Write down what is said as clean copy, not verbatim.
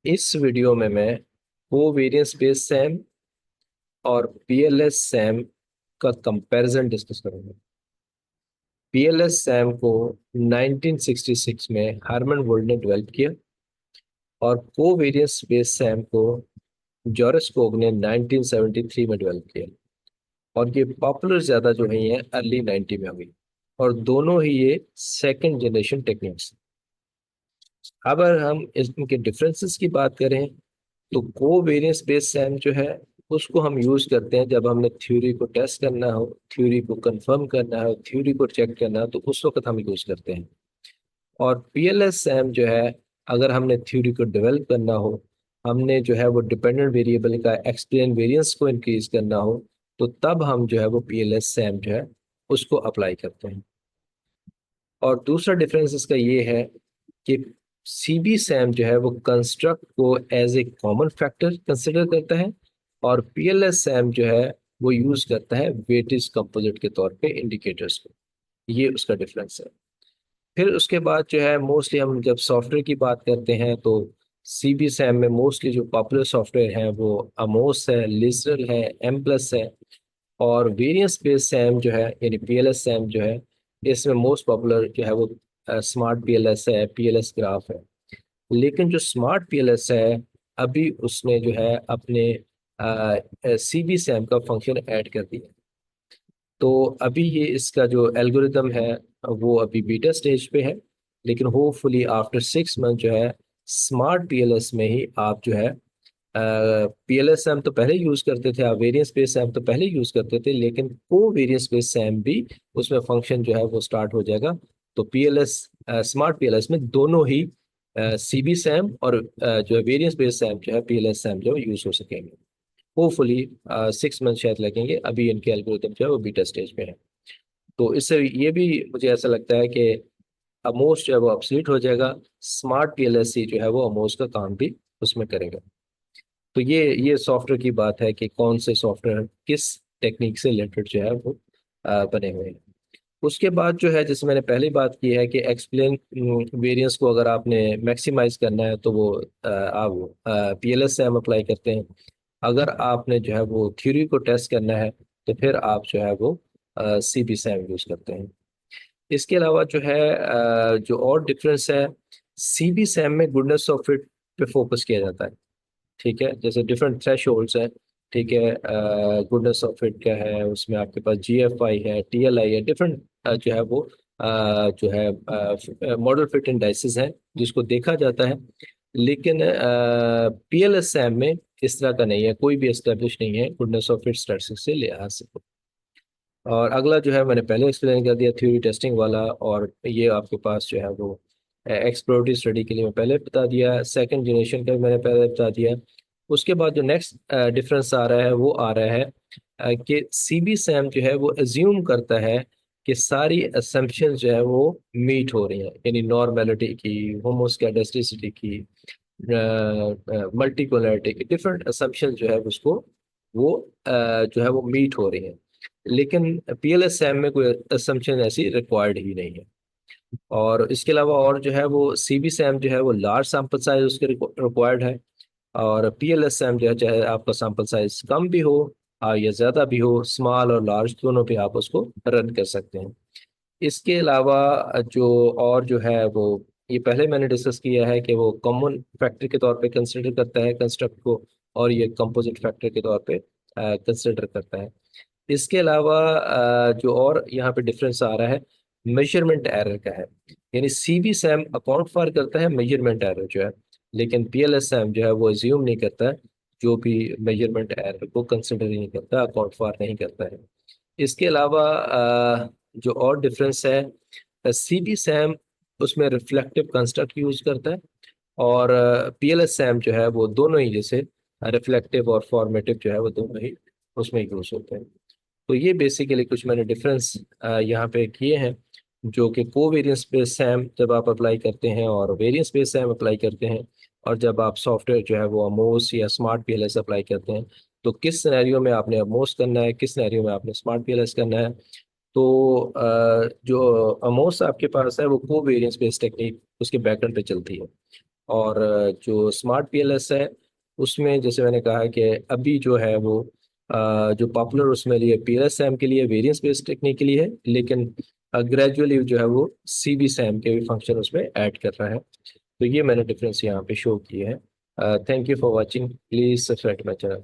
इस वीडियो में मैं कोवेरिएंस बेस्ड सैम और पीएलएस सैम का कंपैरिजन डिस्कस करूंगा। पीएलएस सैम को 1966 में हार्मन वुड ने डेवलप किया और कोवेरिएंस बेस्ड सैम को जॉर्ज कोग ने 1973 में डेवलप किया। और ये पॉपुलर ज़्यादा जो है ये अर्ली 90 में हुई और दोनों ही ये सेकंड जनरेशन टेक्निक्स। अब अगर हम इनके डिफरेंसेस की बात करें तो कोवेरिएंस बेस्ड सैम जो है उसको हम यूज करते हैं जब हमने थ्योरी को टेस्ट करना हो, थ्योरी को कंफर्म करना हो, थ्योरी को चेक करना हो, तो उस वक्त हम यूज करते हैं। और पीएलएस सैम जो है अगर हमने थ्योरी को डेवलप करना हो, हमने जो है वो डिपेंडेंट वेरिएबल का एक्सप्लेन वेरिएंस को इंक्रीज करना हो, तो तब हम जो है वो पीएलएस सैम जो है उसको अप्लाई करते हैं। और दूसरा डिफरेंस इसका ये है कि सीबी सैम जो है वो कंस्ट्रक्ट को as a common factor consider करता है और पीएलएस सैम जो है वो यूज करता है वेटेज कंपोजिट के तौर पे इंडिकेटर्स को। ये उसका डिफरेंस है। फिर उसके बाद जो है मोस्टली हम जब सॉफ्टवेयर की बात करते हैं तो सीबी सैम में मोस्टली जो पॉपुलर सॉफ्टवेयर हैं वो अमोस है, लिजरल है, एम प्लस है। और वेरिएंस बेस्ड सैम जो है यानी पीएलएस सैम जो है इसमें मोस्ट पॉपुलर जो है वो स्मार्ट पीएलएस है, पीएलएस ग्राफ है। लेकिन जो स्मार्ट पीएलएस है अभी उसने जो है अपने सीबी सैम का फंक्शन ऐड कर दिया। तो अभी ये इसका जो एल्गोरिदम है वो अभी बीटा स्टेज पे है, लेकिन होपफुली आफ्टर 6 मंथ जो है स्मार्ट पीएलएस में ही आप जो है पीएलएस सैम तो पहले यूज करते थे, आप वेरिएंस बेस्ड सैम तो पहले यूज करते थे, लेकिन को वेरिएंस बेस्ड सैम भी उसमें फंक्शन जो है वो स्टार्ट हो जाएगा। तो पीएलएस स्मार्ट पीएलएस में दोनों ही सीबी सैम और जो है वेरिएंस बेस्ड सैम जो है पीएलएस सैम जो है यूज हो सकेंगे। होपफुली 6 मंथ शायद लगेंगे, अभी इनके एल्गोरिथम जो है वो बीटा स्टेज पे है। तो इससे ये भी मुझे ऐसा लगता है कि अमोस जो है वो ऑब्सलीट हो जाएगा, स्मार्ट पीएलएससी जो है वो अमोस का काम भी उसमें करेगा। तो ये सॉफ्टवेयर की बात है कि कौन से सॉफ्टवेयर किस टेक्निक से रिलेटेड जो है वो बने हुए हैं। उसके बाद जो है जैसे मैंने पहले बात की है कि एक्सप्लेन वेरिएंस को अगर आपने मैक्सिमाइज करना है तो वो आप पीएलएस से हम अप्लाई करते हैं। अगर आपने जो है वो थ्योरी को टेस्ट करना है तो फिर आप जो है वो सीबी सैम यूज करते हैं। इसके अलावा जो है जो और डिफरेंस है, सीबी सैम में गुडनेस ऑफ फिट पे फोकस किया जाता है। ठीक है, जैसे डिफरेंट थ्रेश होल्ड्स हैं। ठीक है, गुडनेस ऑफ फिट क्या है, उसमें आपके पास जीएफआई है, टीएलआई है, डिफरेंट जो है वो जो है मॉडल फिट इंडाइसिस है जिसको देखा जाता है। लेकिन पीएलएस सैम में इस तरह का नहीं है, कोई भी एस्टेब्लिश नहीं है गुडनेस ऑफ फिट स्टैटिस्टिक्स से लिहाज से। और अगला जो है मैंने पहले एक्सप्लेन कर दिया थ्योरी टेस्टिंग वाला, और ये आपके पास जो है वो एक्सप्लोरेटरी स्टडी के लिए मैं पहले बता दिया, सेकंड जनरेशन का भी मैंने पहले बता दिया। उसके बाद जो नेक्स्ट डिफरेंस आ रहा है वो आ रहा है कि सीबी सैम जो है वो एज्यूम करता है कि सारी असम्पशन जो है वो मीट हो रही हैं, यानी नॉर्मेलिटी की, होमोस्कैडेस्टिसिटी की, मल्टीपोलैरिटी की, डिफरेंट असम्पशन जो है उसको वो जो है वो मीट हो रही हैं। लेकिन पीएलएस सैम में कोई असम्पशन ऐसी रिक्वायर्ड ही नहीं है। और इसके अलावा और जो है वो सीबी सैम जो है वो लार्ज सैंपल साइज उसके रिक्वायर्ड है। और पीएलएस सैम जो है चाहे आपका सैंपल साइज कम भी हो या ज़्यादा भी हो, स्मॉल और लार्ज दोनों पे आप उसको रन कर सकते हैं। इसके अलावा जो और जो है वो ये पहले मैंने डिस्कस किया है कि वो कॉमन फैक्टर के तौर पे कंसिडर करता है कंस्ट्रक्ट को, और ये कंपोजिट फैक्टर के तौर पे कंसिडर करता है। इसके अलावा जो और यहाँ पे डिफरेंस आ रहा है मेजरमेंट एरर का है। यानी सीवी सैम अकाउंट फॉर करता है मेजरमेंट एरर जो है, लेकिन पीएलएस सैम जो है वो एज्यूम नहीं करता है, जो भी मेजरमेंट एरर को कंसिडर ही नहीं करता, अकाउंट फॉर नहीं करता है। इसके अलावा जो और डिफरेंस है, सीवी सैम उसमें रिफ्लेक्टिव कंस्ट्रक्ट यूज करता है, और पीएलएस सैम जो है वो दोनों ही जैसे रिफ्लेक्टिव और फॉर्मेटिव जो है वो दोनों ही उसमें यूज होते हैं। तो ये बेसिकली कुछ मैंने डिफरेंस यहाँ पे किए हैं, जो कि कोवेरिएंस बेस्ड सैम जब आप अप्लाई करते हैं और वेरिएंस बेस्ड सैम अप्लाई करते हैं, और जब आप सॉफ्टवेयर जो है वो अमोस या स्मार्ट पीएलएस अप्लाई करते हैं, तो किस सिनेरियो में आपने अमोस करना है, किस सिनेरियो में आपने स्मार्ट पीएलएस करना है। तो जो अमोस आपके पास है वो कोवेरिएंस बेस्ड टेक्निक उसके बैकएंड पे चलती है, और जो स्मार्ट पीएलएस है उसमें जैसे मैंने कहा कि अभी जो है वो जो पॉपुलर उसमें लिए पीएलएस सैम के लिए वेरिएंस बेस्ड टेक्निक के लिए है, लेकिन ग्रेजुअली जो है वो सीबी सैम के भी फंक्शन उसमें ऐड कर रहा है। तो ये मैंने डिफरेंस यहाँ पे शो किए हैं। Thank you for watching, please subscribe my channel.